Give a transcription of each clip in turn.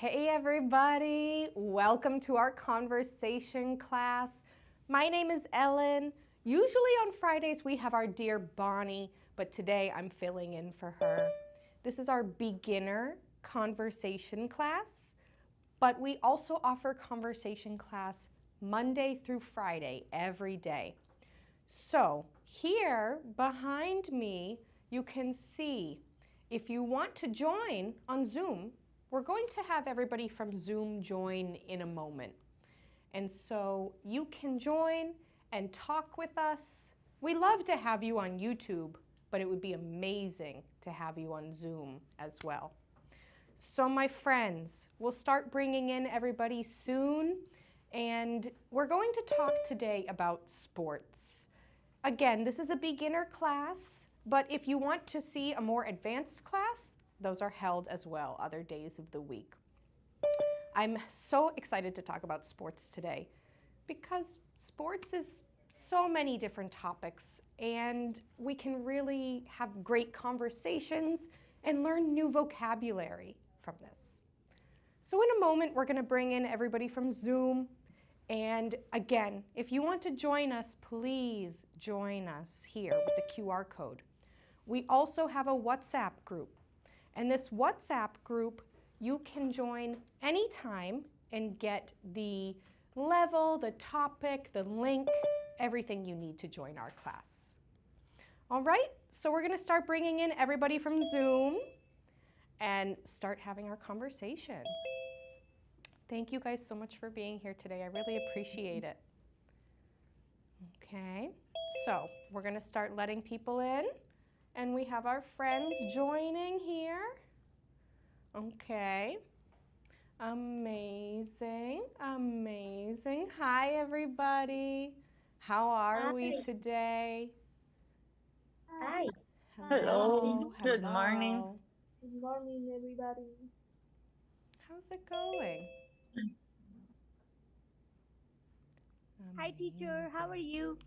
Hey everybody, welcome to our conversation class. My name is Ellen. Usually on Fridays we have our dear Bonnie, but today I'm filling in for her. This is our beginner conversation class, but we also offer conversation class Monday through Friday every day. So here behind me you can see if you want to join on Zoom, we're going to have everybody from Zoom join in a moment. And so you can join and talk with us. We love to have you on YouTube, but it would be amazing to have you on Zoom as well. So my friends, we'll start bringing in everybody soon, and we're going to talk today about sports. Again, this is a beginner class, but if you want to see a more advanced class, those are held as well, other days of the week. I'm so excited to talk about sports today because sports is so many different topics and we can really have great conversations and learn new vocabulary from this. So in a moment, we're going to bring in everybody from Zoom. And again, if you want to join us, please join us here with the QR code. We also have a WhatsApp group. And this WhatsApp group, you can join anytime and get the level, the topic, the link, everything you need to join our class. All right, so we're going to start bringing in everybody from Zoom and start having our conversation. Thank you guys so much for being here today. I really appreciate it. Okay, so we're going to start letting people in. And we have our friends joining here. Okay. Amazing, amazing. Hi, everybody. How are we today? Hi. Hello. Good morning. Good morning, everybody. How's it going? Hi, teacher. How are you?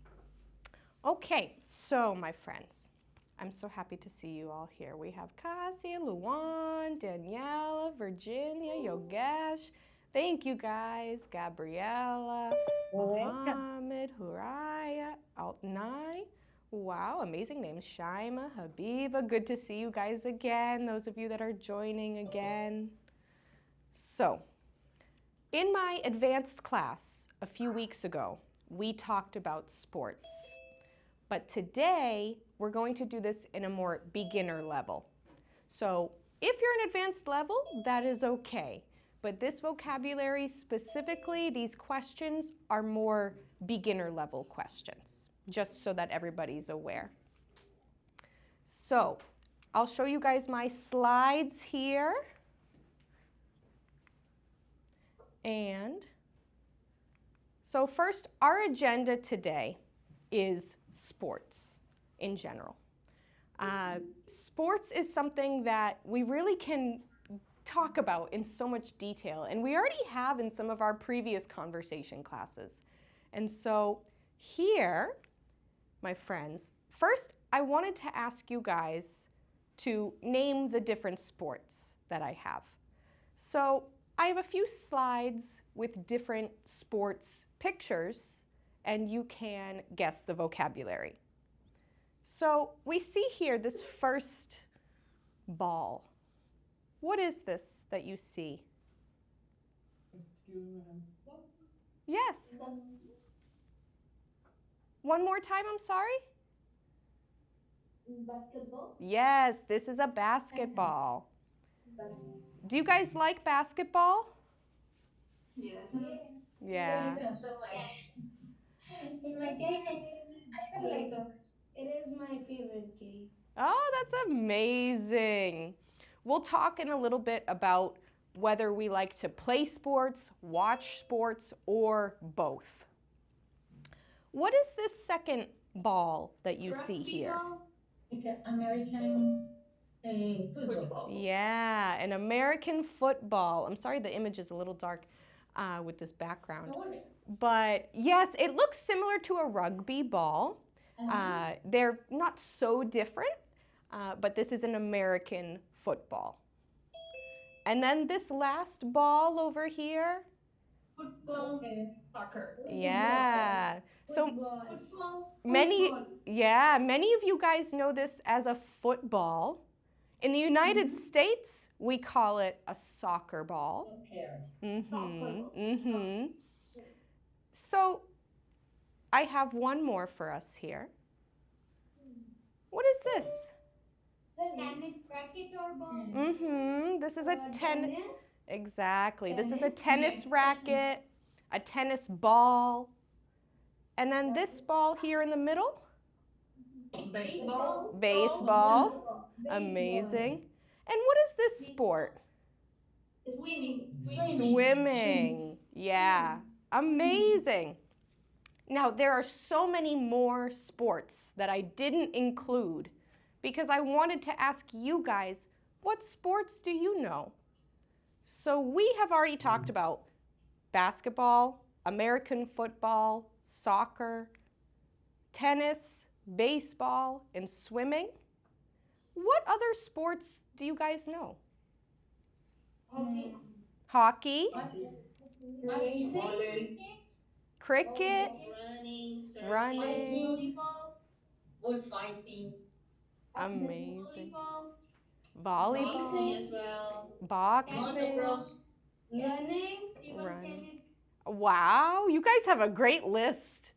Okay, so my friends, I'm so happy to see you all here. We have Cassia, Luan, Daniela, Virginia, Yogesh. Thank you guys. Gabriella, Mohammed, Huraya, Altnai. Wow, amazing names. Shaima, Habiba. Good to see you guys again, those of you that are joining again. So, in my advanced class a few weeks ago, we talked about sports. But today, we're going to do this in a more beginner level. So if you're an advanced level, that is okay. But this vocabulary specifically, these questions are more beginner level questions, just so that everybody's aware. So I'll show you guys my slides here. And so first, our agenda today is sports in general. Sports is something that we really can talk about in so much detail, and we already have in some of our previous conversation classes. And so here, my friends, first I wanted to ask you guys to name the different sports that I have. So I have a few slides with different sports pictures, and you can guess the vocabulary. So we see here this first ball. What is this that you see? Yes. One more time, I'm sorry? Basketball? Yes, this is a basketball. Do you guys like basketball? Yes. Yeah. In my case, I don't like so much. It is my favorite game. Oh, that's amazing. We'll talk in a little bit about whether we like to play sports, watch sports, or both. What is this second ball that you see here? Like American football. Yeah, an American football. I'm sorry the image is a little dark with this background. But yes, it looks similar to a rugby ball. They're not so different, but this is an American football. And then this last ball over here. Soccer. Yeah. So Football. many of you guys know this as a football. In the United States, we call it a soccer ball. Mm-hmm. So I have one more for us here. What is this? Tennis racket or ball. Mm-hmm. This is a Tennis. Exactly. This is a Tennis? tennis racket, a tennis ball, and then this ball here in the middle. Baseball. Baseball. Amazing. And what is this sport? Swimming. Yeah. Amazing. Now, there are so many more sports that I didn't include because I wanted to ask you guys, what sports do you know? So we have already talked about basketball, American football, soccer, tennis, baseball, and swimming. What other sports do you guys know? Hockey, Racing. cricket, Running, running, surfing, bullfighting, amazing, boxing volleyball, as well, boxing, motocross. Running. running. Wow, you guys have a great list.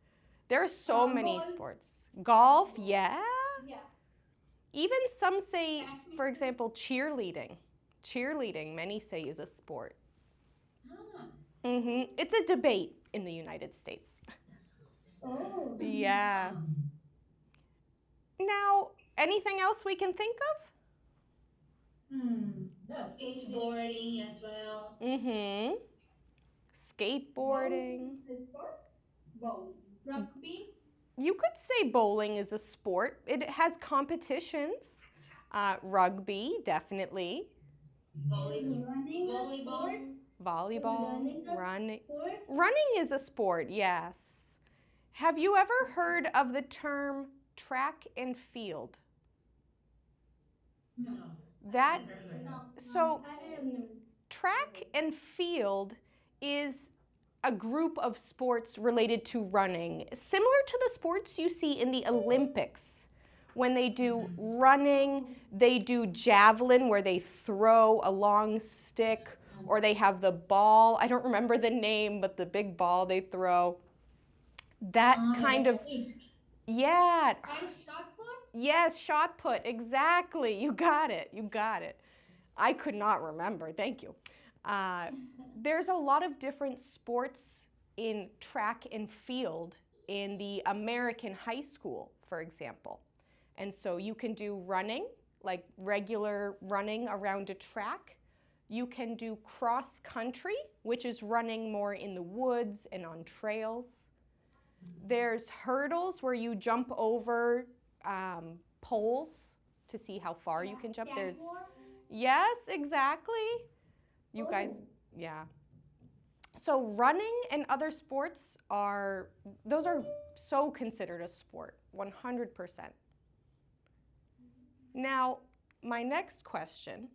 There are so many Golf. sports. Golf, yeah. Even some say, for example, cheerleading. Cheerleading, many say, is a sport. It's a debate in the United States. Oh. Yeah. Now, anything else we can think Skateboarding as well. of? Skateboarding. Rugby. You could say bowling is a sport. It has competitions. Rugby, definitely. Running. Volleyball. Volleyball, running. Sport. Running is a sport, yes. Have you ever heard of the term track and field? No. That, No. so I have no. track and field is a group of sports related to running, similar to the sports you see in the Olympics. When they do running, they do javelin where they throw a long stick, or they have the ball. I don't remember the name, but the big ball they throw. That kind of, yeah. Shot put. Yes, shot put, exactly. You got it. I could not remember, thank you. There's a lot of different sports in track and field in the American high school, for example. And so you can do running, like regular running around a track. You can do cross country, which is running more in the woods and on trails. There's hurdles where you jump over poles to see how far you can jump. There's yes, exactly. You guys, yeah. So running and other sports those are so considered a sport, 100%. Now, my next question,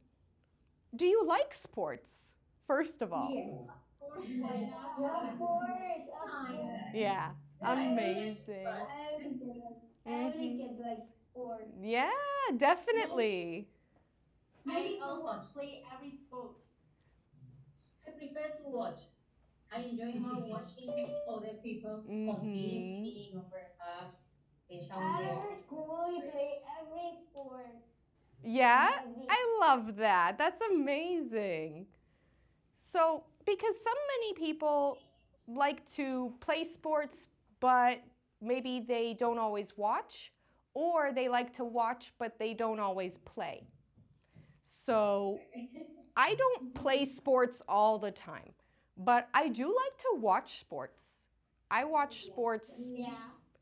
do you like sports, first of all? Yes. Of course. Yeah, amazing. Every kid likes sport. Yeah, definitely. I also play every sports. I prefer to watch. I enjoy more watching other people compete, Mm-hmm. being or perhaps they show their. After school, we play every sport. Yeah, I love that. That's amazing. So, because so many people like to play sports, but maybe they don't always watch, or they like to watch, but they don't always play. So, I don't play sports all the time, but I do like to watch sports. I watch sports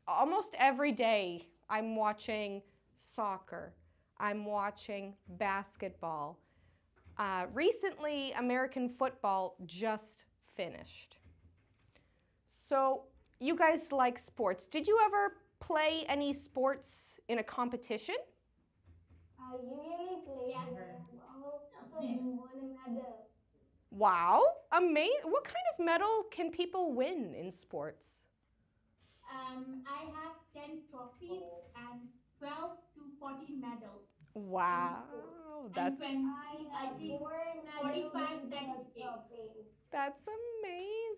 almost every day. I'm watching soccer. I'm watching basketball. Recently, American football just finished. So, you guys like sports. Did you ever play any sports in a competition? I usually play volleyball. also won a medal. Wow, amazing. What kind of medal can people win in sports? I have 10 trophies and 12 to 14 medals in sports, Wow, and I 20, I have think, 4 medals 45 and 12 certificates. trophies. that's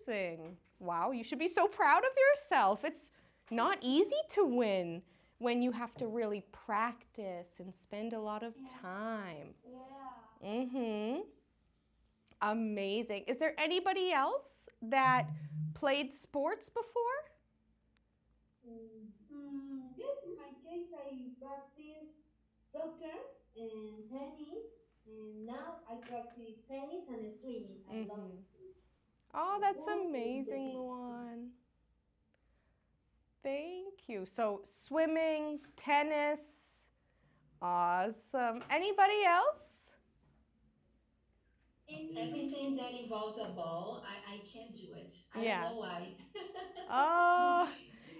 amazing. Wow, you should be so proud of yourself. It's not easy to win when you have to really practice and spend a lot of time. Yeah. Mm-hmm. Amazing. Is there anybody else that played sports before? Yes, in my case, I practice soccer and tennis, and now I practice tennis and swimming. I love Mm-hmm. the sea, Oh, the that's pool and the amazing, beach. Luan. Thank you. So swimming, tennis, awesome. Anybody else? In Everything that involves a ball, I can't do it. I don't Yeah. know why. Oh,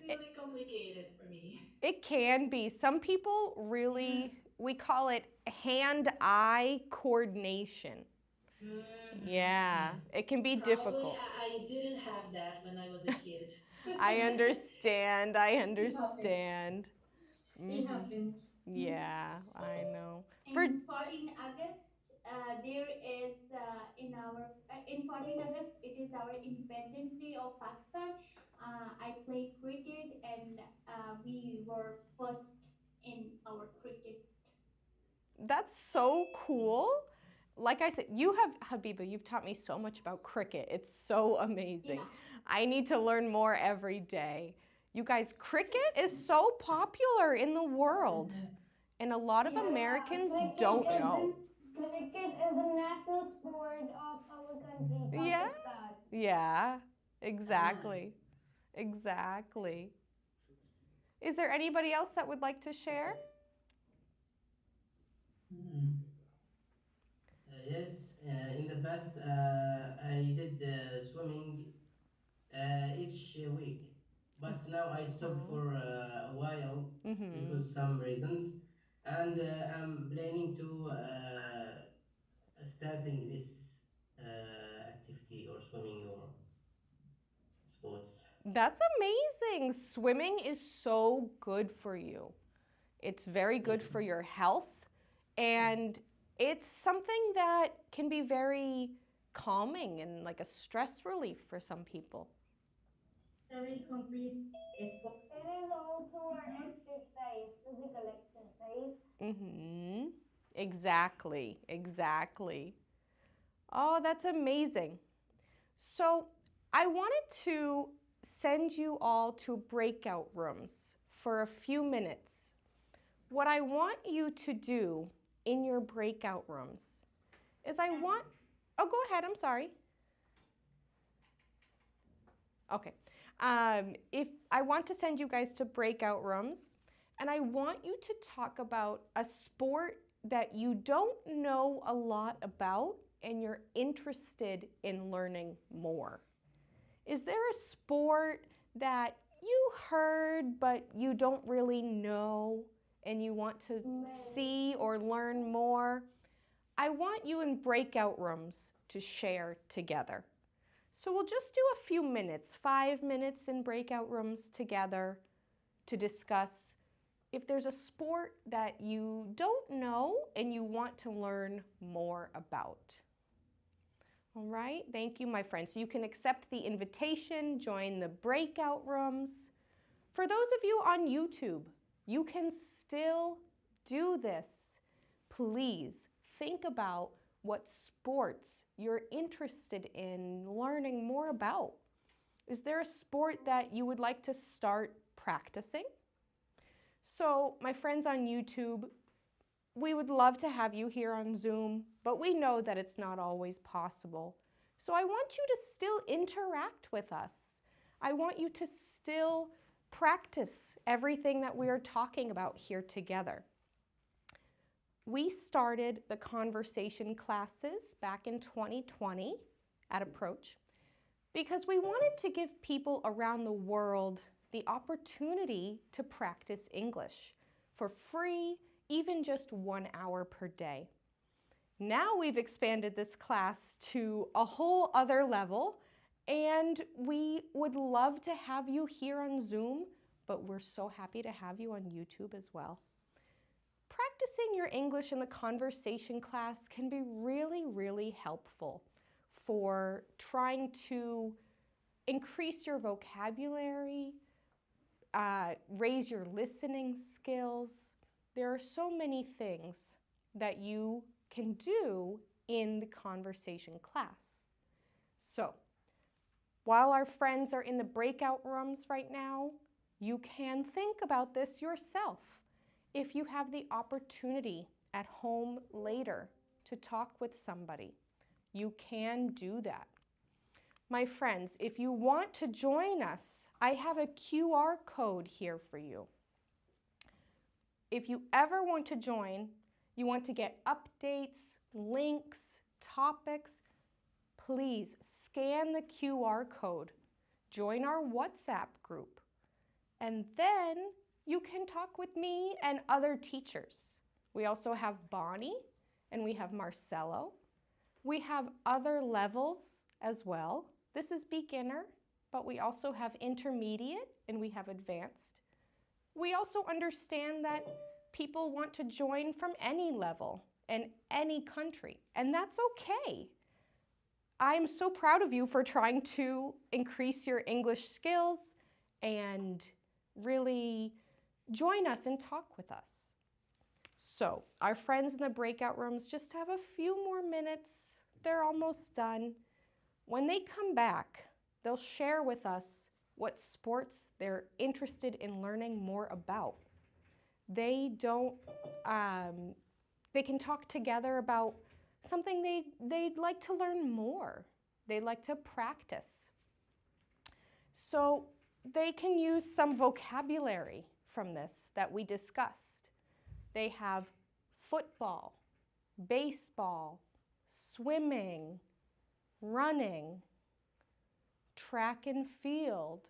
It's it, really complicated for me. it can be. Some people Yes. really, we call it hand-eye coordination. Yeah, Mm-hmm. it can be Probably difficult. I didn't have that when I was a kid. I understand. I It happens. understand. It Mhm. happens. Yeah, I know. For In 14 August, there is in 14 August it is our Independence Day of Pakistan. I play cricket and we were first in our cricket. That's so cool. Like I said, you have, Habiba, you've taught me so much about cricket. It's so amazing. Yeah. I need to learn more every day. You guys, cricket is so popular in the world, and a lot of Yeah. Yeah, Americans don't know. cricket is the national sport of our country, Yeah, Pakistan. yeah, Ah, exactly, exactly. Is there anybody else that would like to share? Mm. Yes, in the past, I did swimming each week, but now I stopped Oh. for a while Mm-hmm. because some reasons, and I'm planning to starting this activity or swimming or sports. That's amazing. Swimming is so good for you. It's very Yeah. good for your health, and it's something that can be very calming and like a stress relief for some people. A very complete sport. It is also our exercise, physical exercise. Mm-hmm. Exactly, exactly. Oh, that's amazing. So I wanted to send you all to breakout rooms for a few minutes. What I want you to do in your breakout rooms is oh, go ahead, I'm sorry. Okay. If I want to send you guys to breakout rooms, and I want you to talk about a sport that you don't know a lot about and you're interested in learning more. Is there a sport that you heard but you don't really know and you want to Many. see or learn more? I want you in breakout rooms to share together. So we'll just do a few minutes, 5 minutes in breakout rooms together to discuss if there's a sport that you don't know and you want to learn more about. All right, thank you, my friends. So you can accept the invitation, join the breakout rooms. For those of you on YouTube, you can still do this. Please think about what sports you're interested in learning more about. Is there a sport that you would like to start practicing? So, my friends on YouTube, we would love to have you here on Zoom, but we know that it's not always possible. So I want you to still interact with us. I want you to still practice everything that we are talking about here together. We started the conversation classes back in 2020 at Approach because we wanted to give people around the world the opportunity to practice English for free, even just 1 hour per day. Now we've expanded this class to a whole other level, and we would love to have you here on Zoom, but we're so happy to have you on YouTube as well. Practicing your English in the conversation class can be really, really helpful for trying to increase your vocabulary, raise your listening skills. There are so many things that you can do in the conversation class. So, while our friends are in the breakout rooms right now, you can think about this yourself. If you have the opportunity at home later to talk with somebody, you can do that. My friends, if you want to join us, I have a QR code here for you. If you ever want to join, you want to get updates, links, topics, please scan the QR code, join our WhatsApp group, and then you can talk with me and other teachers. We also have Bonnie and we have Marcelo. We have other levels as well. This is beginner, but we also have intermediate and we have advanced. We also understand that people want to join from any level and any country, and that's okay. I'm so proud of you for trying to increase your English skills and really join us and talk with us. So, our friends in the breakout rooms just have a few more minutes. They're almost done. When they come back, they'll share with us what sports they're interested in learning more about. They can talk together about something they'd like to learn more. They'd like to practice. So they can use some vocabulary from this that we discussed. They have football, baseball, swimming, running, track and field.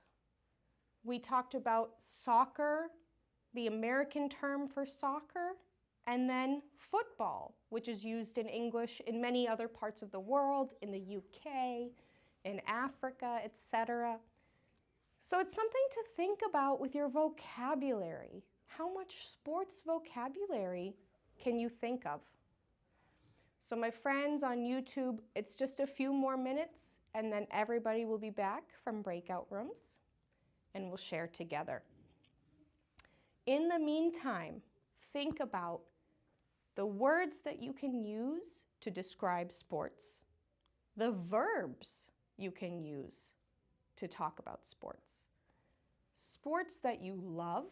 We talked about soccer, the American term for soccer, and then football, which is used in English in many other parts of the world, in the UK, in Africa, etc. So it's something to think about with your vocabulary. How much sports vocabulary can you think of? So my friends on YouTube, it's just a few more minutes and then everybody will be back from breakout rooms and we'll share together. In the meantime, think about the words that you can use to describe sports, the verbs you can use to talk about sports, sports that you love,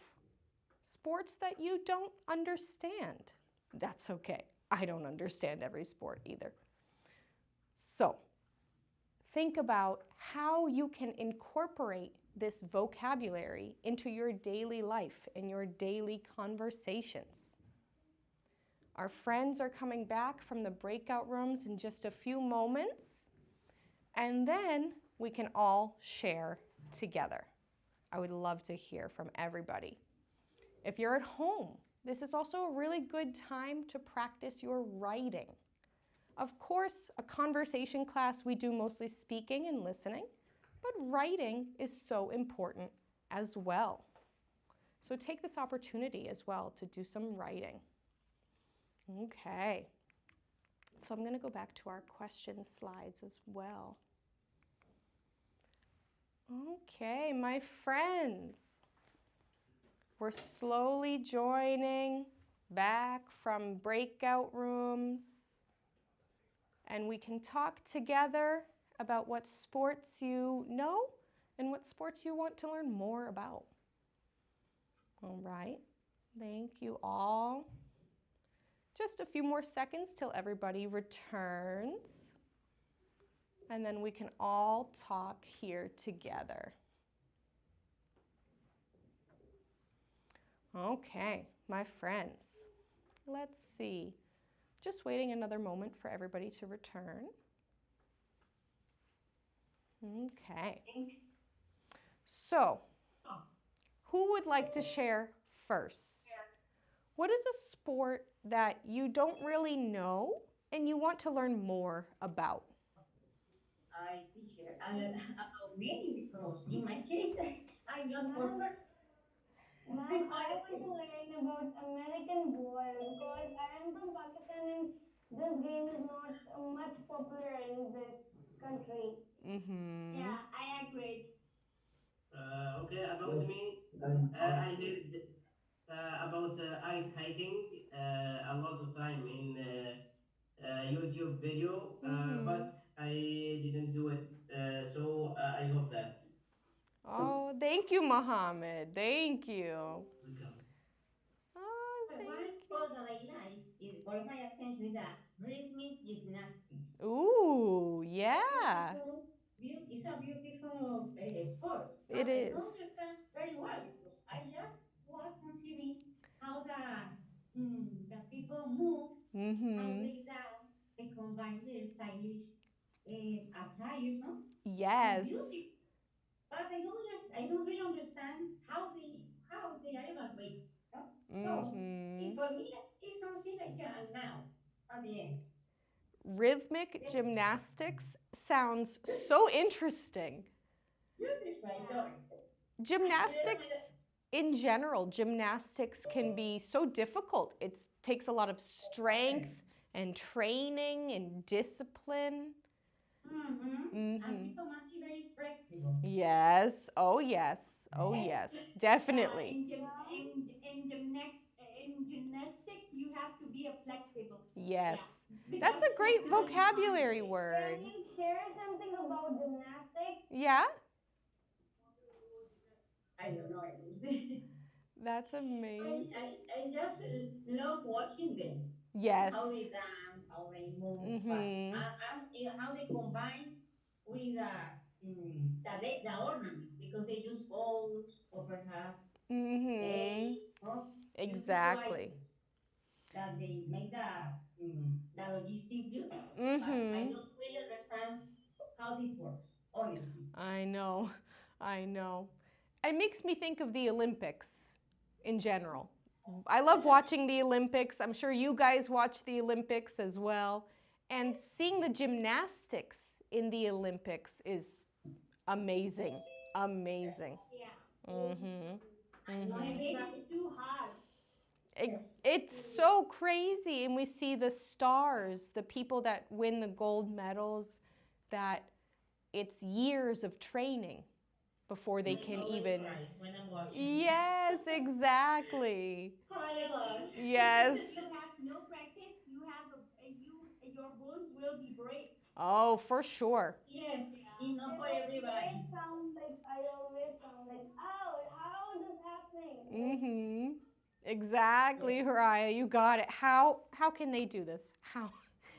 sports that you don't understand. That's okay. I don't understand every sport either. So, think about how you can incorporate this vocabulary into your daily life and your daily conversations. Our friends are coming back from the breakout rooms in just a few moments, and then we can all share together. I would love to hear from everybody. If you're at home, this is also a really good time to practice your writing. Of course, a conversation class, we do mostly speaking and listening, but writing is so important as well. So take this opportunity as well to do some writing. Okay, so I'm going to go back to our question slides as well. Okay, my friends, we're slowly joining back from breakout rooms, and we can talk together about what sports you know and what sports you want to learn more about. All right, thank you all. Just a few more seconds till everybody returns, and then we can all talk here together. Okay, my friends, let's see. Just waiting another moment for everybody to return. Okay. So, who would like to share first? What is a sport that you don't really know and you want to learn more about? I teach a lot about many because in my case, I'm just four Ma'am, person. ma'am, I want to learn about American ball because I am from Pakistan and this game is not much popular in this country. Mm-hmm. Yeah, I agreed. Okay, about Yes, me, I'm I also. did about ice hiking a lot of time in YouTube video, Mm-hmm. but I didn't do it. So I hope that. Oh, thank you, Mohammed. Thank you. Welcome. Oh, But one thank sport that I like is all my attention is that rhythmic gymnastics. you. Ooh, yeah, It's a beautiful sport, it but I is. don't understand very well because I just watch on TV how the people move, how Mm-hmm. they dance, they combine the stylish attires, no? It's Yes. beautiful, but I don't really understand how they are evaluated. No? So Mm-hmm. for me, it's something like a now at the end. Rhythmic Yes, gymnastics sounds so interesting. beautiful. I Yeah. love it. It is Gymnastics my in general, gymnastics can be so difficult. It takes a lot of strength and training and discipline. Mm-hmm. And Mm-hmm. people must be very flexible. Yes. Oh, yes. Oh, yes. Yeah, Definitely. Ma'am, in gymnastic, you have to be a flexible. Yes. Yeah, That's because a great flexible you can't vocabulary break. can word. you share something about gymnastics? Yeah? I don't know anything. That's amazing. I just love watching them, Yes. how they dance, how they move, but Mm-hmm. how they combine with the ornaments because they use bowls or perhaps Mm-hmm. tapes, no? Beautiful Exactly. items that they make the logistic beautiful. But I Mm-hmm. don't really understand how this works, honestly. I know. I know. It makes me think of the Olympics in general. I love watching the Olympics. I'm sure you guys watch the Olympics as well. And seeing the gymnastics in the Olympics is amazing. Amazing. Yes. Yeah, Mhm. And not Mhm. and it is everybody. too hard. Yes. It's so crazy, and we see the stars, the people that win the gold medals, that it's years of training before they I can always even. cry when I'm watching. Yes, exactly. Cry a lot. Yes. If you have no practice, your bones will be break. Oh, for sure. Yes, Yeah. it's not It for always everybody. sound like I always sound like, oh, how this happening? Like, Mhm. Exactly, Yes. Haraya. You got it. How can they do this? How?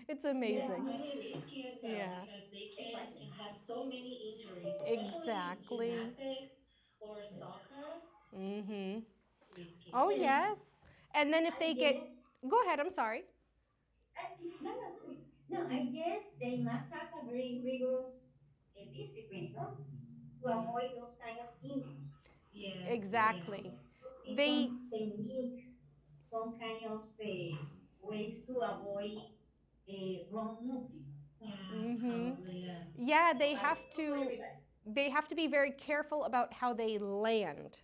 It's It's amazing. yeah. really risky as well Yeah. because they Exactly. can have so many injuries, especially Exactly. gymnastics or Yes. soccer. Mhm. It's risky. Oh, Yes. yes. And then if I they get. guess. Go ahead, I'm sorry. No, no, no. No, I guess they must have a very rigorous discipline, no? To Mm. avoid those kind of injuries. Yes, Exactly. yes. To see They. some techniques, some kind of ways to avoid wrong movements. Yeah, Mhm. probably, yeah. Yeah, But it's not for everybody. they have to be very careful about how they land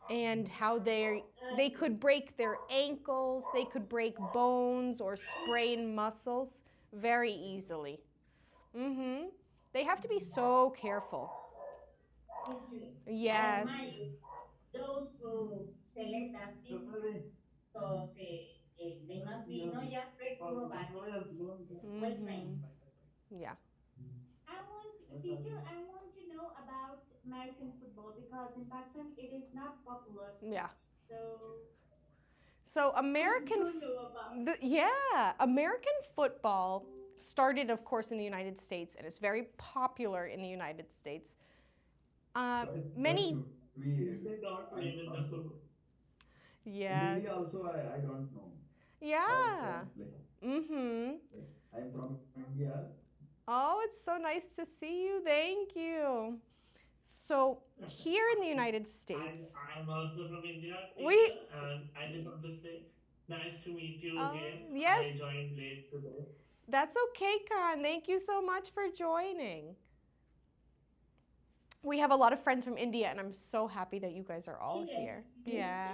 and how they Yes. could break their ankles, they could break bones or sprain muscles very easily. Mhm. They have to be so careful. It's true. And Yes. remind you, those who select that discipline, because they must be not just flexible but well trained. Mhm. Yeah. Teacher, I want to know about American football because in Pakistan it is not popular. Yeah. So So I don't know about. Yeah, American football started, of course, in the United States, and it's very popular in the United States. Many, They don't play with the football. yes, Really, also, I don't know how yeah, can play. mm-hmm. Yes, I'm from India. Oh, it's so nice to see you. Thank you. So here in the United States, I'm also from India, we, teacher, and I just want to say, nice to meet you again. yes, I joined late today. That's okay, Khan. Thank you so much for joining. We have a lot of friends from India, and I'm so happy that you guys are all Yes. here. Yeah.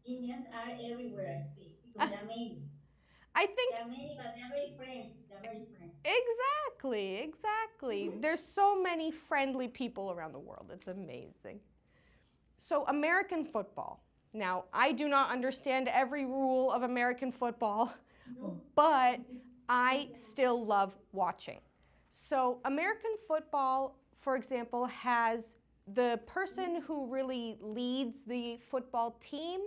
Indians are everywhere, I see, because there are many. I think There are many, but they are very friendly. They are very friendly. exactly, exactly. There's so many friendly people around the world. It's amazing. So American football. Now, I do not understand every rule of American football, but I still love watching. So American football, for example, has the person who really leads the football team.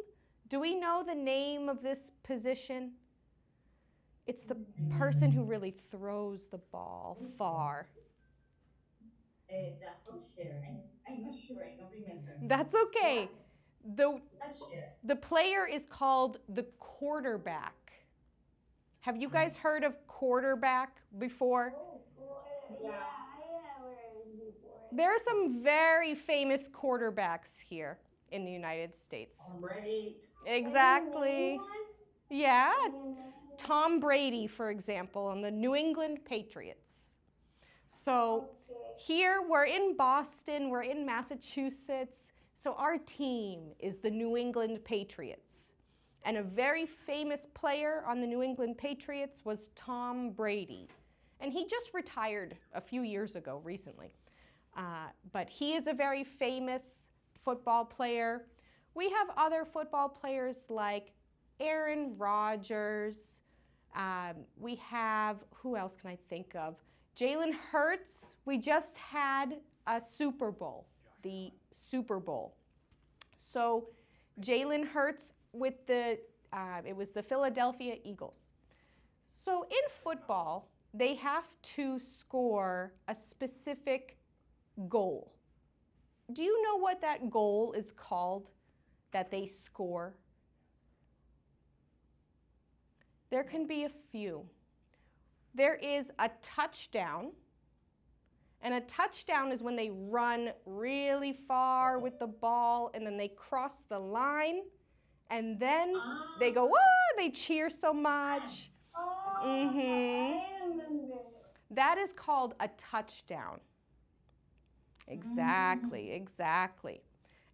Do we know the name of this position? It's the person who really throws the ball far. The usher. I'm not sure. I don't remember. That's okay. The Usher. player is called the quarterback. Have you guys heard of quarterback before? Yeah, I have heard before. There are some very famous quarterbacks here in the United States. Tom Brady. Exactly. Yeah. Tom Brady, for example, on the New England Patriots. So here we're in Boston, we're in Massachusetts. So our team is the New England Patriots. And a very famous player on the New England Patriots was Tom Brady. And he just retired a few years ago, recently. But he is a very famous football player. We have other football players like Aaron Rodgers. We have, who else can I think of? Jalen Hurts. We just had a Super Bowl, the Super Bowl. So Jalen Hurts with it was the Philadelphia Eagles. So in football, they have to score a specific goal. Do you know what that goal is called that they score? There can be a few. There is a touchdown, and a touchdown is when they run really far with the ball and then they cross the line and then they go, whoa, they cheer so much. Oh, Mm-hmm. I remember. That is called a touchdown. Exactly, exactly.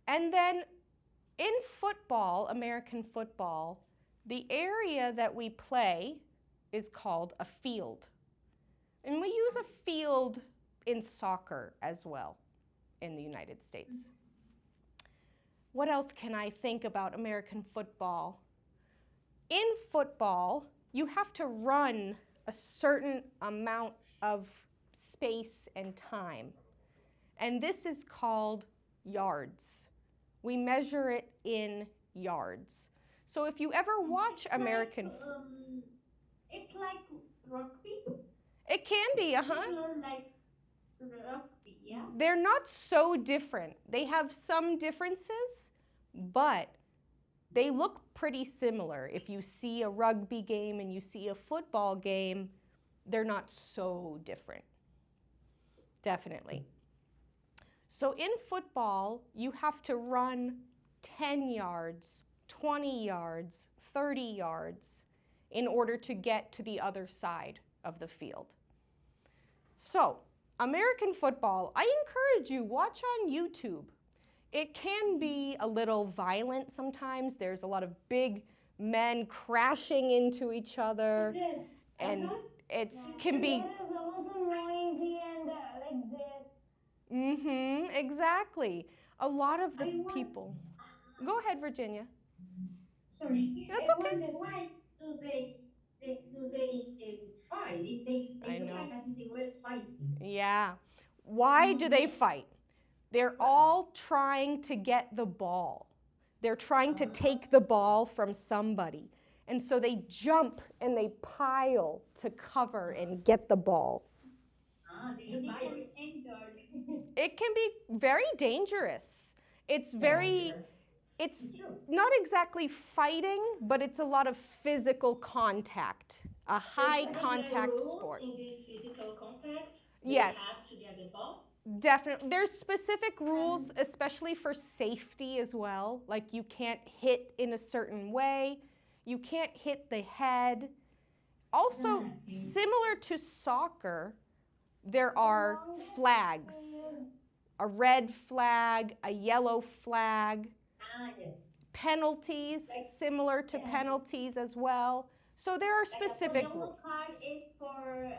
And then in football, American football, the area that we play is called a field. And we use a field in soccer as well in the United States. What else can I think about American football? In football, you have to run a certain amount of space and time. And this is called yards. We measure it in yards. So if you ever watch American it's like rugby. It can be, Similar like rugby, yeah. They're not so different. They have some differences, but they look pretty similar. If you see a rugby game and you see a football game, they're not so different. Definitely. So in football, you have to run 10 yards, 20 yards, 30 yards in order to get to the other side of the field. So, American football, I encourage you, watch on YouTube. It can be a little violent sometimes. There's a lot of big men crashing into each other. Yes. And it can be... It is also noisy and like this. Mm-hmm, exactly. A lot of the people... Go ahead, Virginia. Sorry. That's I okay. wonder why do they fight? They look like as if they were fighting. Yeah. Why do they fight? They're all trying to get the ball. They're trying to take the ball from somebody. And so they jump and they pile to cover and get the ball. They look violent. It can be very dangerous. It's not exactly fighting, but it's a lot of physical contact, a high contact sport. In this physical contact, yes. They have to get the ball? Definitely. There's specific rules, especially for safety as well. Like you can't hit in a certain way. You can't hit the head. Also, Okay. similar to soccer, there The are longest flags. field, A red flag, a yellow flag, Ah, yes. penalties, Like, similar to yeah, penalties as well. So there are like a The specific football. yellow card is for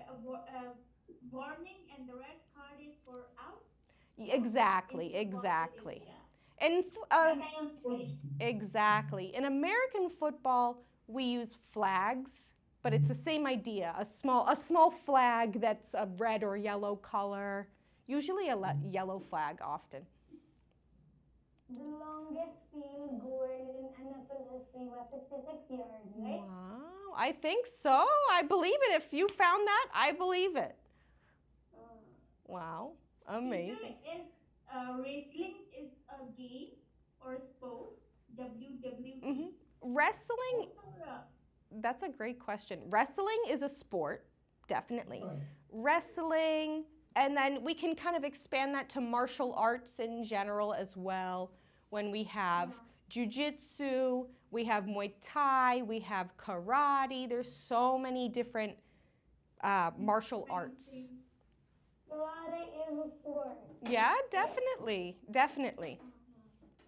warning, and the red card is for out. No, in exactly, football it is, exactly. yeah. And That kind of punishment. exactly. In American football, we use flags, but it's the same idea. A small flag that's a red or yellow color, usually a yellow flag often. the longest field goal in NFL history was 66 yards, right? Wow, I think so. I believe it. If you found that, I believe it. Uh, Wow, Peter, amazing. is wrestling is a game or sports? WWE. hmm Wrestling, Sports or that's a great question. Wrestling is a sport, definitely. Sport. Wrestling, and then we can kind of expand that to martial arts in general as well. When we have yeah, jujitsu, we have Muay Thai, we have karate. There's so many different martial different arts. things. karate is a sport. Yeah, definitely, definitely.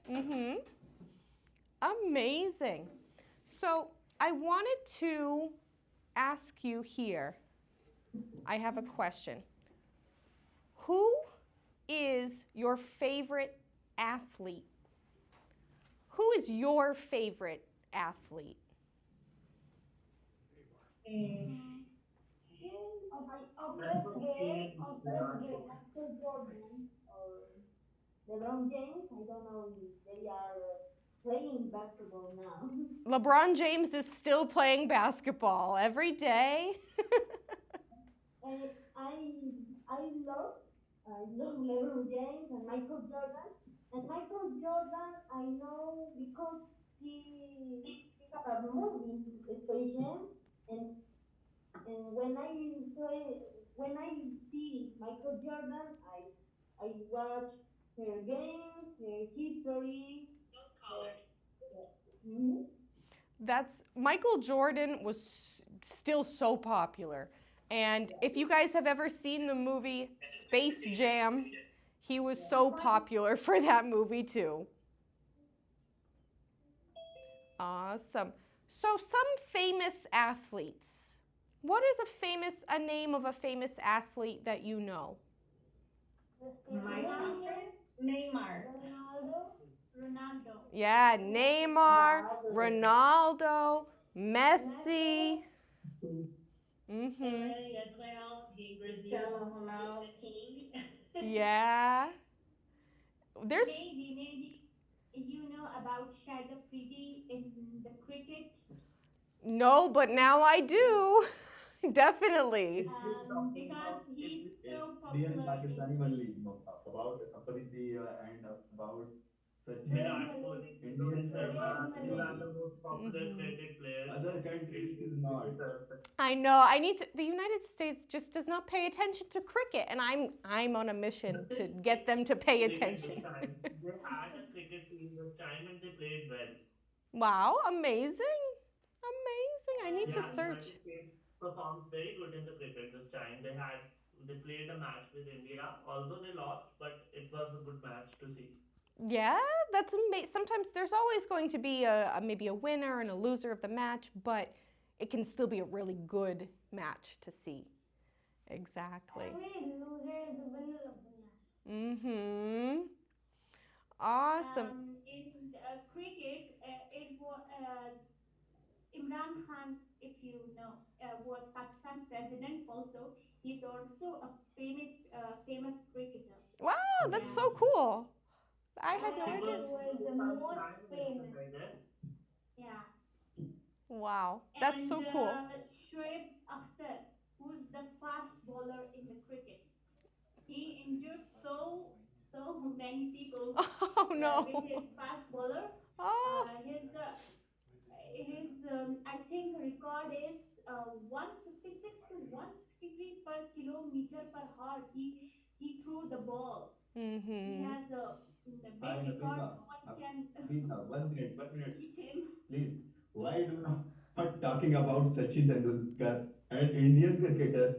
Uh-huh. Mhm. Amazing. So I wanted to ask you here. I have a question. Who is your favorite athlete? Who is your favorite athlete? Uh, Mm, Yes, Of I which would game? say Of which Virat game? Kohli. Michael Jordan or LeBron James. I don't know if they are playing basketball now. LeBron James is still playing basketball every day. And I love LeBron James and Michael Jordan. And Michael Jordan, I know because he have a movie Space Jam, and and when I see Michael Jordan, I watch her games, her history. Her, mhm. That's Michael Jordan was still so popular. And if you guys have ever seen the movie Space Jam, he was so popular for that movie too. Awesome. So some famous athletes. What is a name of a famous athlete that you know? my Cristiano Ronaldo. country, Neymar. Ronaldo. Ronaldo. Yeah, Messi. Neymar, Ronaldo. Ronaldo, Messi. Messi. Mhm. Pelé as well. He Cristiano Brazil, Ronaldo. the king. Yeah. There's Maybe you know about Shahid Afridi in the cricket, no, but now I do. Definitely. If we talk because about he's so Indian and popular in Pakistani only, no, about Afridi and about Sachin. Virat yeah. Virat Malik. Kohli, Rohit Virat Sharma, these Malik. are the most popular Mhm. cricket players. Other countries is not. I know. I need to. The United States just does not pay attention to cricket, and I'm on a mission But they to get them to pay played this attention. time. They had a cricket team this time and they played well. Wow, amazing. Amazing. I need to Yeah, Um, search. United States performed very good in the cricket this time. They played a match with India, although they lost, but it was a good match to see. Yeah, that's amazing. Sometimes there's always going to be maybe a winner and a loser of the match, but it can still be a really good match to see. Exactly. Every loser is the winner of the match. Mhm. Awesome. in cricket, it was Imran Khan, if you know, was Pakistan president. Also, he's also a famous cricketer, Wow, that's so and cool. I had no He Yeah, idea. he was was the most 2009 elections, famous. I guess. yeah, Wow, that's and so cool. Shoaib Akhtar, who's the fast bowler in the cricket. He injured so many people Oh with no. his fast bowler. Oh. His I think record is 156 to 163 per kilometer per hour. He threw the ball. He Mhm. has a Hi, big record. Habiba. No one can Habiba, 1 minute. beat him. Please. Why do not talking about Sachin Tendulkar? And Indian cricketer,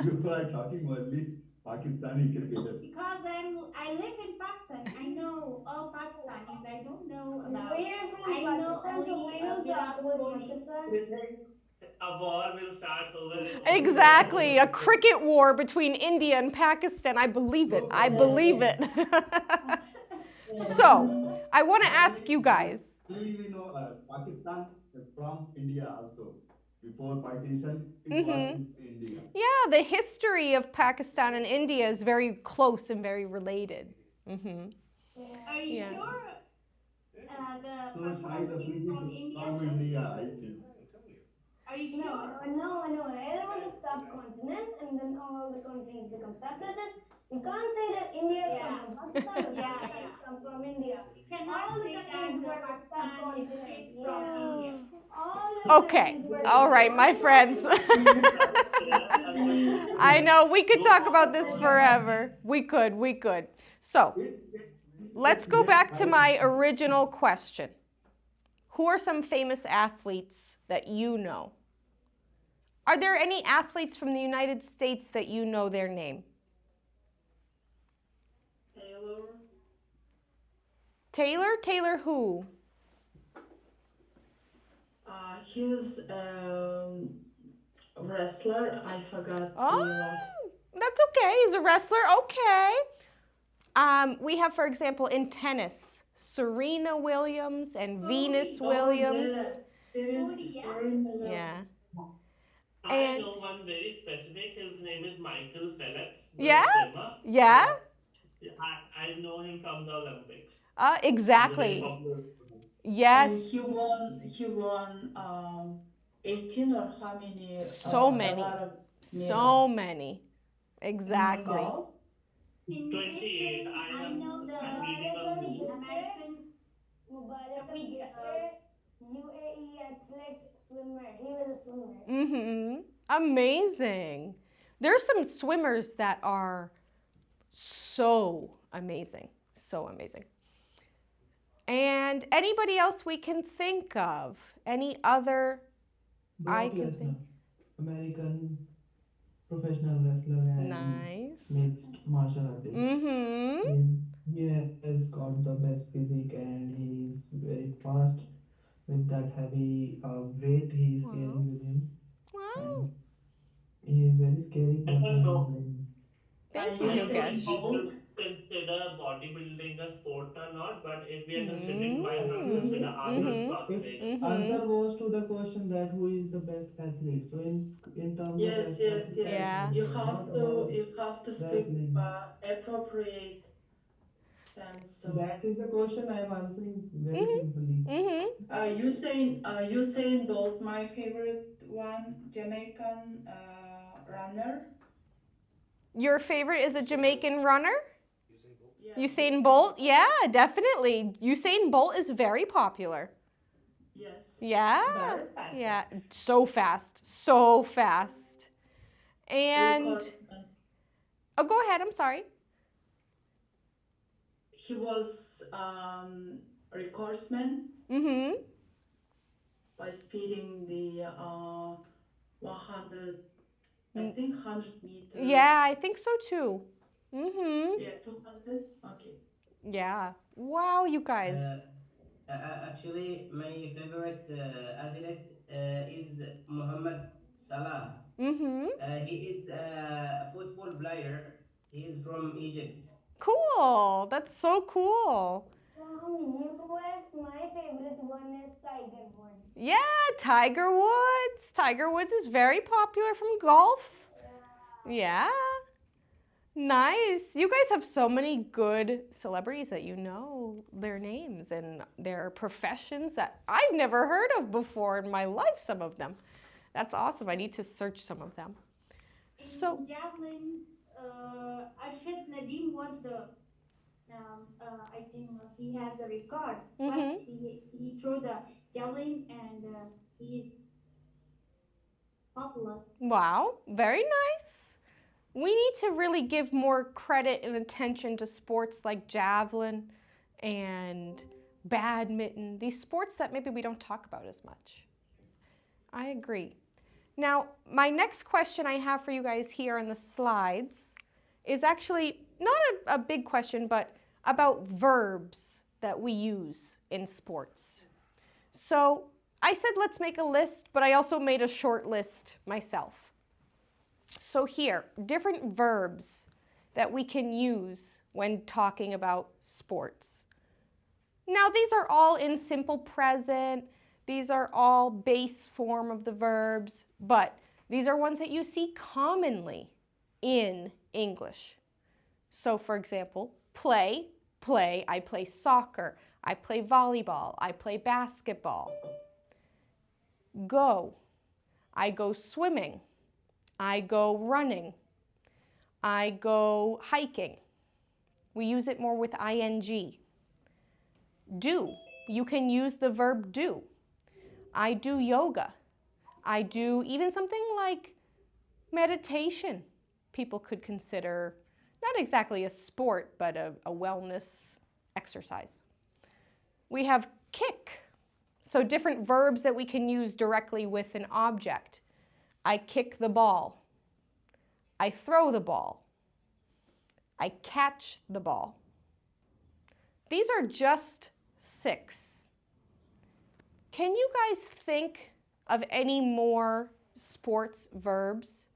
you are talking only Pakistani cricketer. Because I live in Pakistan. I know all Pakistanis. I don't know about. We are from I know Pakistan, so only we will talk Virat about Kohli. Pakistan. A war will start over cricket Exactly, a only. cricket war between India and Pakistan. I believe it. I believe it. So, I want to ask you guys. Only we know Pakistan from India also. Before partition, it was Mhm. in India. Yeah, the history of Pakistan and India is very close and very related. Mhm. Are Yeah. you Yeah. sure? The So Pakistan Shahid came Afridi from India. from India, I think. Are you No, sure? no. It was a subcontinent, and then all the countries become separated. You can't say that India has come Yeah, from Pakistan or yeah, Pakistan has yeah. come from India. You cannot All the say countries that were a Pakistan subcontinent. liberated from Yeah. India. All the Okay. countries were All right, my one friends. continent. A good I know we could good talk about this answer. forever. We could, we could. So, let's go Let's back to my original question. Who are some famous athletes that you know? Are there any athletes from the United States that you know their name? Taylor. Taylor? Taylor who? He's wrestler. I forgot Oh, the last. that's okay. He's a wrestler. Okay. We have, for example, in tennis, Serena Williams and Venus Cody. Oh Williams. yeah, Cody, yeah? Yeah. I And know one very specific. His name is Michael Phelps, the yeah, swimmer. yeah, I know him from the Olympics. He's a very exactly. popular. Yes, And he won 18 or how many so a many, lot of medals so many. in Exactly. golf. In 28. racing, I I have. know I'm the reading Mubarak on al the Google. Gussair, American. Mubarak al We Gussair, UAE athlete swimmer. He was a swimmer. Mm-hmm. Amazing. There's some swimmers that are so amazing. So amazing. And anybody else we can think of? Any other I Brock can think? Lesnar, American professional wrestler and Nice. mixed martial artist. Mm-hmm. He has got the best physique and he is very fast with that heavy weight he is Wow. carrying with him. And Wow. he is very scary I don't person in know. ring. Thank you, You I don't know saying if Yogesh. we should both? consider bodybuilding a sport or not, but if we are considering, why not Excuse Mm. consider me, Arnold Mm-hmm. if Schwarzenegger? Mm-hmm. answer was to the question that who is the best athlete. So in terms of Yes, yes, yes. athleticism, Yeah. not about You have to speak wrestling. appropriate them. So, That is the question I am answering very simply. Mm-hmm. Mm-hmm. you saying Bolt, my favorite one, Jamaican runner. Your favorite is a Jamaican runner? Yeah, Usain Usain Bolt? Bolt. Yeah, definitely. Usain Bolt is very popular. Yes, Yeah. very fast. Yeah. So fast. So fast. And Recordman. oh, go ahead. I'm sorry. He was recordsman Mm-hmm. by speeding the 100, I Mm, think 100 meters. yeah, I think so too. Mm-hmm. Yeah, 200. Okay. Yeah. Wow, you guys. Actually, my favorite athlete is Muhammad Salah. Mm-hmm. He is a football player. He is from Egypt. Cool. That's so cool. From US, my favorite one is Tiger Woods. Yeah, Tiger Woods. Tiger Woods is very popular from golf. Yeah. Nice. You guys have so many good celebrities that you know their names and their professions that I've never heard of before in my life, some of them. That's awesome. I need to search some of them. So, In javelin, Arshad Nadeem was the I think he has a record. First, mm-hmm. he threw the javelin and he is popular. Wow, very nice. We need to really give more credit and attention to sports like javelin and badminton, these sports that maybe we don't talk about as much. I agree. Now, my next question I have for you guys here on the slides is actually not a big question, but about verbs that we use in sports. So I said let's make a list, but I also made a short list myself. So here, different verbs that we can use when talking about sports. Now these are all in simple present. These are all base form of the verbs, but these are ones that you see commonly in English. So for example, play, play, I play soccer, I play volleyball, I play basketball. Go, I go swimming, I go running, I go hiking. We use it more with ing. Do, you can use the verb do. I do yoga. I do even something like meditation. People could consider not exactly a sport, but a wellness exercise. We have kick. So different verbs that we can use directly with an object. I kick the ball. I throw the ball. I catch the ball. These are just 6. Can you guys think of any more sports verbs?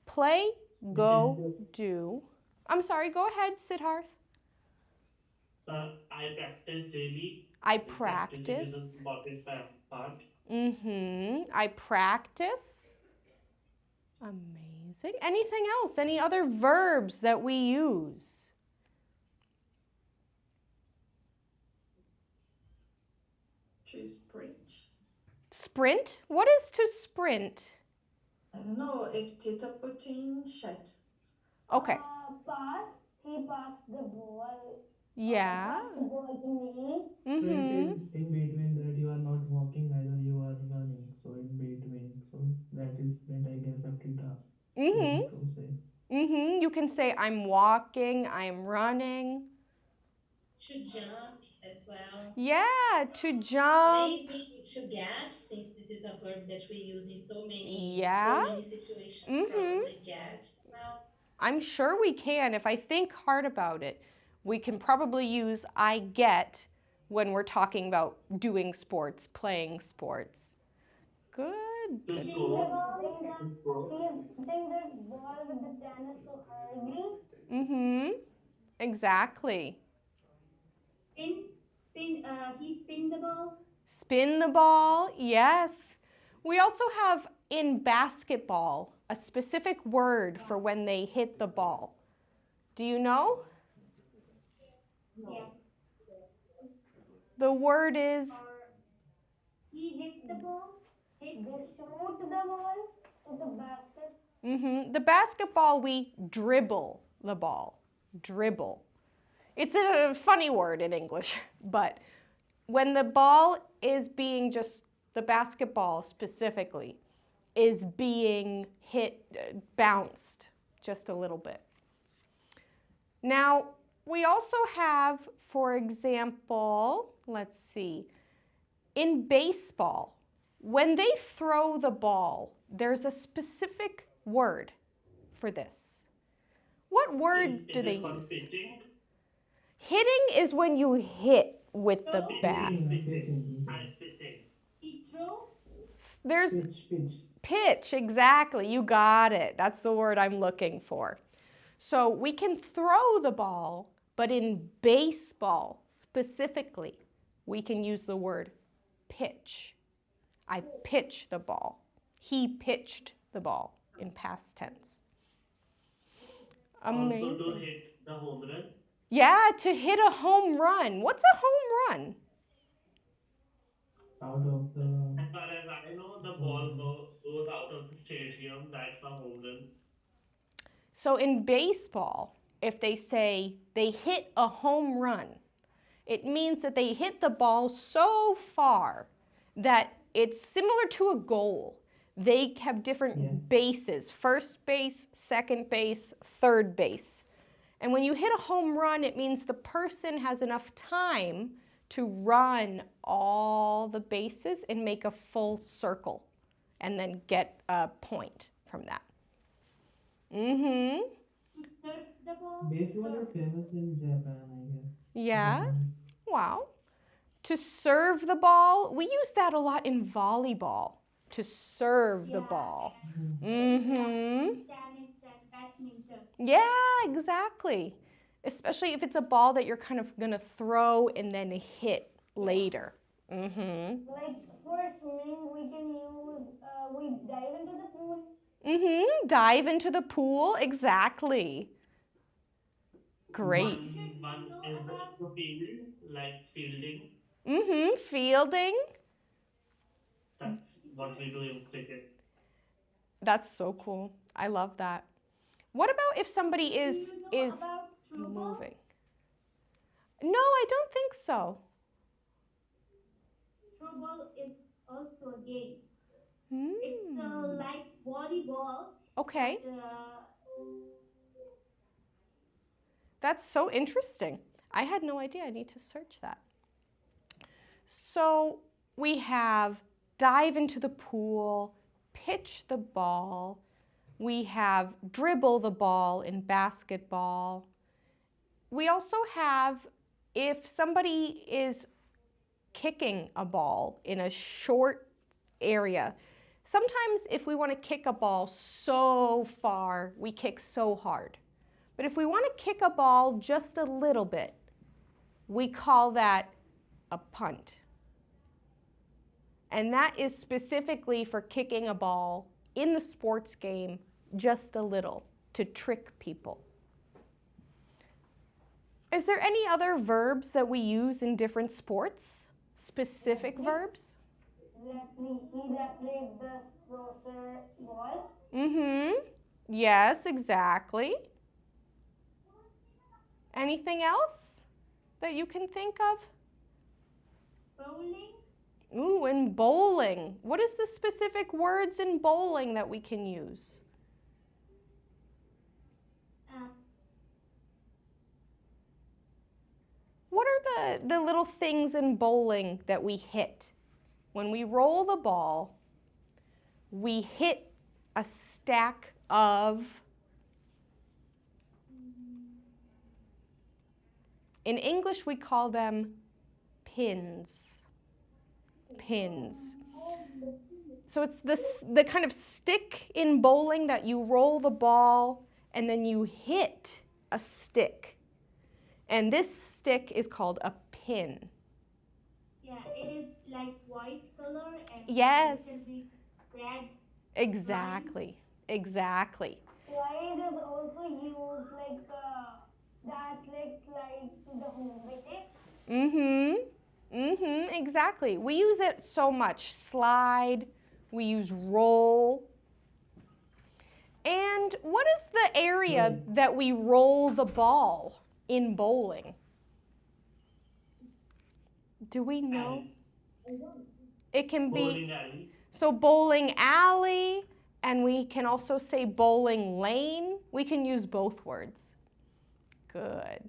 Play, go, do. I'm sorry, go ahead, Siddharth. I practice daily. I Practicing practice. is an important part. I practice. Amazing. Anything else? Any other verbs that we use? To sprint. Sprint? What is to sprint? I don't know if Tita put in chat. Okay. Pass. He passed the ball. Yeah. Passed the ball to me. Sprint is in between that you are not walking, neither you are running. So in between. So that is sprint, I guess, Aptita. To say. You can say I'm walking, I'm running. To jump as well. Yeah, to jump. Maybe to get, since this is a verb that we use in so Yeah. many situations, probably get as well. I'm sure we can. If I think hard about it, we can probably use I get when we're talking about doing sports, playing sports. Good. To Good. score. She's hitting that ball with the tennis so hurriedly. Exactly. He spin the ball. Spin the ball, yes. We also have in basketball a specific word for when they hit the ball. Do you know? Yes. The word is? He hit the ball. They shoot the ball to the basket. The basketball, we dribble the ball. Dribble. It's a funny word in English, but when the ball is being the basketball specifically, is being hit, bounced just a little bit. Now, we also have, for example, let's see, in baseball, when they throw the ball, there's a specific word for this. What word do they use? Pitching? Hitting is when you hit with the bat. Pitching. He throw. There's Pitch. pitch, exactly. You got it. That's the word I'm looking for. So we can throw the ball, but in baseball specifically, we can use the word pitch. I pitch the ball. He pitched the ball in past tense. Amazing. Also to hit the home run. Yeah, to hit a home run. What's a home run? Out of the... As far as I know, the ball goes out of the stadium. That's a home run. So in baseball, if they say they hit a home run, it means that they hit the ball so far that it's similar to a goal. They have different bases, first base, second base, third base. And when you hit a home run, it means the person has enough time to run all the bases and make a full circle and then get a point from that. Mm-hmm. To surf the ball. Baseball is Surf. famous in Japan, I guess. Yeah. Japan. Wow. To serve the ball, we use that a lot in volleyball. To serve the Yeah, ball. and Mm-hmm. in tennis and badminton. Yeah, exactly. Especially if it's a ball that you're kind of gonna throw and then hit later. Mm-hmm. Like for swimming, we can use, we dive into the pool. Mm-hmm. Dive into the pool. Exactly. Great. One Know is about the field, like fielding. Mm-hmm. Fielding. That's what we do in cricket. That's so cool. I love that. What about if somebody do is you know is about throw ball? moving? No, I don't think so. Throw ball is also a game. It's Hmm. like volleyball, Okay. but That's so interesting. I had no idea. I need to search that. So we have dive into the pool, pitch the ball. We have dribble the ball in basketball. We also have if somebody is kicking a ball in a short area. Sometimes if we want to kick a ball so far, we kick so hard. But if we want to kick a ball just a little bit, we call that a punt. And that is specifically for kicking a ball in the sports game just a little to trick people. Is there any other verbs that we use in different sports? Specific verbs? Referee, he refereed the saucer ball. Mm-hmm. Yes, exactly. Anything else that you can think of? bowling. Ooh, and bowling. What is the specific words in bowling that we can use? Uh, What are the little things in bowling that we hit? When we roll the ball, we hit a stack of, in English we call them pins. Pins. So it's the kind of stick in bowling that you roll the ball and then you hit a stick. And this stick is called a pin. yeah, it is like white color and Yes. a little bit red. Exactly. Exactly. Slide is also used like the athletes slide to the home wicket. Mm-hmm. Mm-hmm. Exactly. We use it so much. Slide. We use roll. And what is the area Right. that we roll the ball in bowling? Do we know? Alley. It can be, Bowling alley. so bowling alley, and we can also say bowling lane. We can use both words. Good.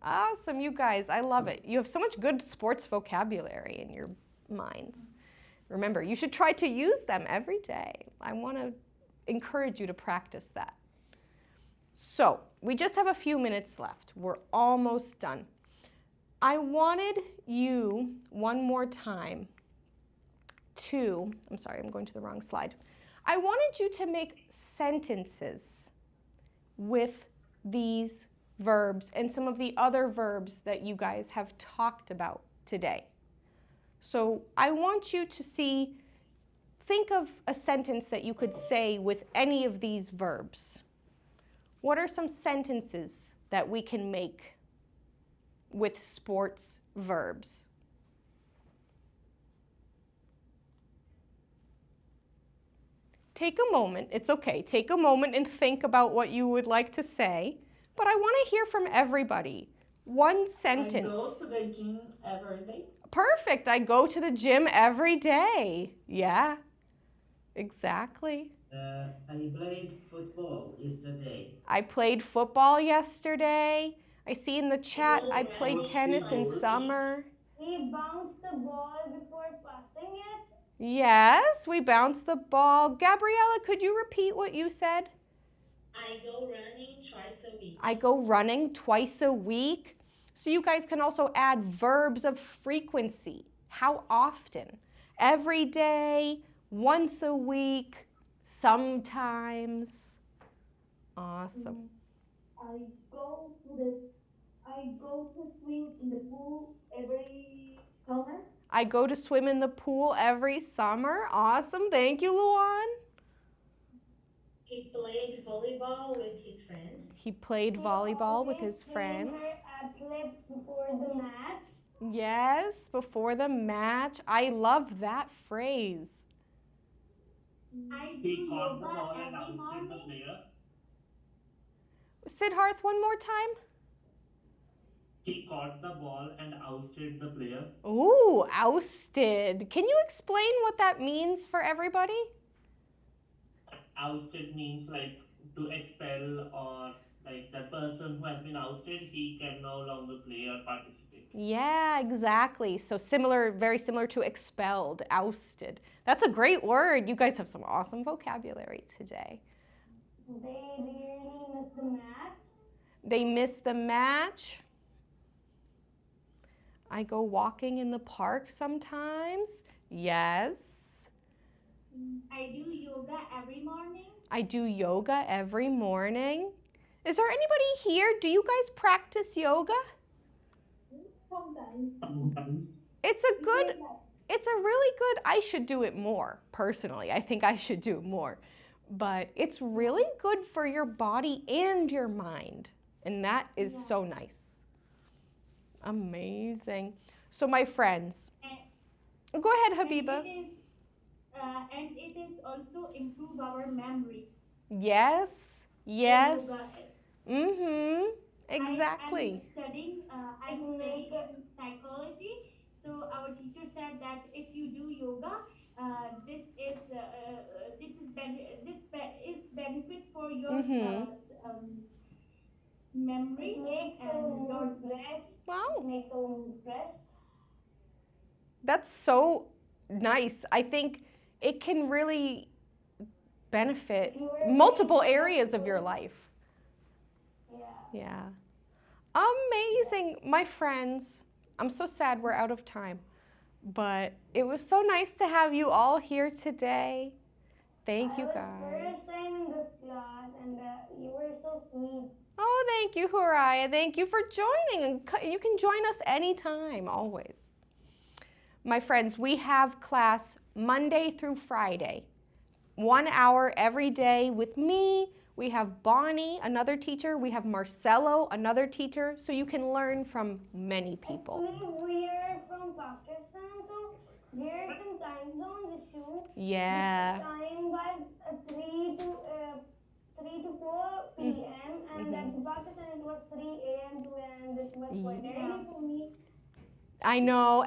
Awesome, you guys. I love it. You have so much good sports vocabulary in your minds. Remember, you should try to use them every day. I want to encourage you to practice that. So, we just have a few minutes left. We're almost done. I wanted you one more time to, I'm sorry, I'm going to the wrong slide. I wanted you to make sentences with these verbs and some of the other verbs that you guys have talked about today. So I want you to think of a sentence that you could say with any of these verbs. What are some sentences that we can make with sports verbs? Take a moment, it's okay, take a moment and think about what you would like to say, but I want to hear from everybody. One sentence. I go to the gym every day. Perfect, I go to the gym every day. Yeah, exactly. I played football yesterday. I played football yesterday. I see in the chat I played tennis in summer. He bounced the ball before passing it. Yes, we bounced the ball. Gabriella, could you repeat what you said? I go running twice a week. I go running twice a week. So you guys can also add verbs of frequency. How often? Every day, once a week, sometimes. Awesome. I go to the I go to swim in the pool every summer. I go to swim in the pool every summer. Awesome. Thank you, Luan. He played volleyball with his friends. He played She volleyball with always his trained friends. her athletes before the match. Yes, before the match. I love that phrase. I do He caught the yoga ball and every ousted the morning. player. Siddharth, one more time. He caught the ball and ousted the player. Ooh, ousted. Can you explain what that means for everybody? Ousted means like to expel, or like that person who has been ousted, he can no longer play or participate. Yeah, exactly. So similar, very similar to expelled, ousted. That's a great word. You guys have some awesome vocabulary today. They really missed the match. They missed the match. I go walking in the park sometimes. Yes. I do yoga every morning. I do yoga every morning. Is there anybody here? Do you guys practice yoga? Sometimes. It's a good, it's a really good, I should do it more, personally. I think I should do it more. But it's really good for your body and your mind. And that is so nice. Amazing. So my friends, go ahead, Habiba. And it is also improve our memory. Yes, yes. Yoga is. Mm-hmm. I'm Exactly. studying. I'm studying psychology. So our teacher said that if you do yoga, this is benefit for your Mm-hmm. memory It makes our and mood your fresh. It Wow. makes our mood fresh. That's so nice. I think it can really benefit multiple areas of your life. Yeah. Yeah. Amazing. My friends, I'm so sad we're out of time, but it was so nice to have you all here today. Thank you, I was guys. first time in this class, and you were so sweet. Oh, thank you, Huraya. Thank you for joining. And you can join us anytime, always. My friends, we have class Monday through Friday. 1 hour every day with me. We have Bonnie, another teacher. We have Marcelo, another teacher. So you can learn from many people. Actually, we are from Pakistan, so there are some time zone issue. Yeah. The time was 3 to 4 p.m. and at Pakistan it was 3 a.m. to, and it was quite early for me. I know.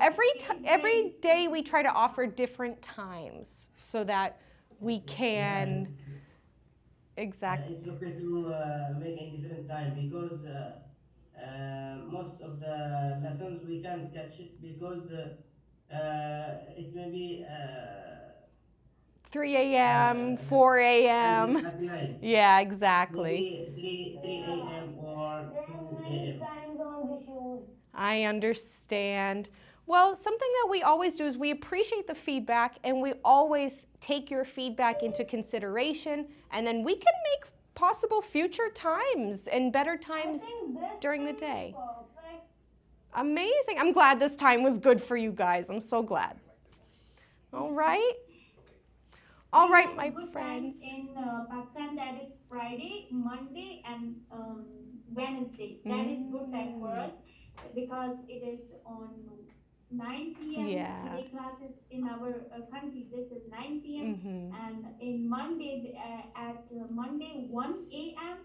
Every day we try to offer different times so that we can. Exactly. It's okay to make in different time because most of the lessons we can't catch it because it may be 3 a.m., the 4 time a.m. at night. Yeah, exactly. Maybe 3 a.m. or There are 2 many a.m. time zone issues. I understand. Well, something that we always do is we appreciate the feedback and we always take your feedback into consideration, and then we can make possible future times and better times during the day. Perfect. Amazing. I'm glad this time was good for you guys. I'm so glad. All right. All right, my good friends. time in Pakistan, that is Friday, Monday, and Wednesday. That is good time for us because it is on 9 p.m. Yeah. Today classes in our country. This is 9 p.m. Mm-hmm. and in Monday at Monday 1 a.m.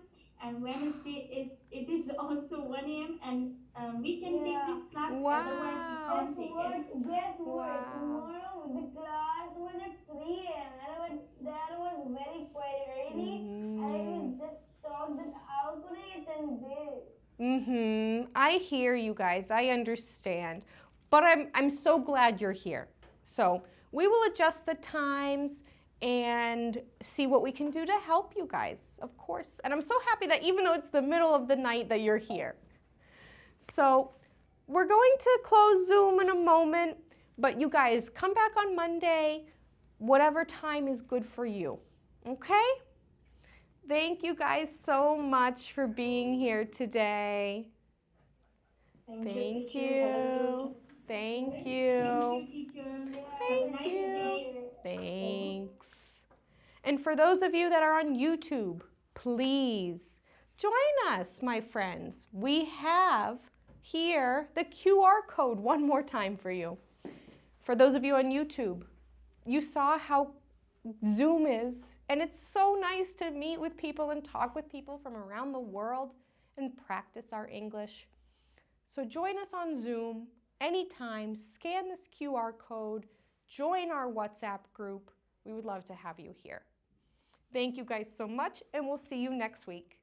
and Wednesday it is also 1 a.m. and we can take this class. Wow. Otherwise we can't take it. Guess what? Wow. Tomorrow the class was at 3 a.m. and that was very quite early. I was just shocked that how could I attend this? I hear you guys. I understand. But I'm so glad you're here. So we will adjust the times and see what we can do to help you guys, of course. And I'm so happy that even though it's the middle of the night that you're here. So we're going to close Zoom in a moment, but you guys come back on Monday, whatever time is good for you, okay? Thank you guys so much for being here today. Thank you. Thank you. Teacher. Yeah, Have a Thank nice you. day. Thanks. And for those of you that are on YouTube, please join us, my friends. We have here the QR code one more time for you. For those of you on YouTube, you saw how Zoom is, and it's so nice to meet with people and talk with people from around the world and practice our English. So join us on Zoom anytime, scan this QR code, join our WhatsApp group. We would love to have you here. Thank you guys so much, and we'll see you next week.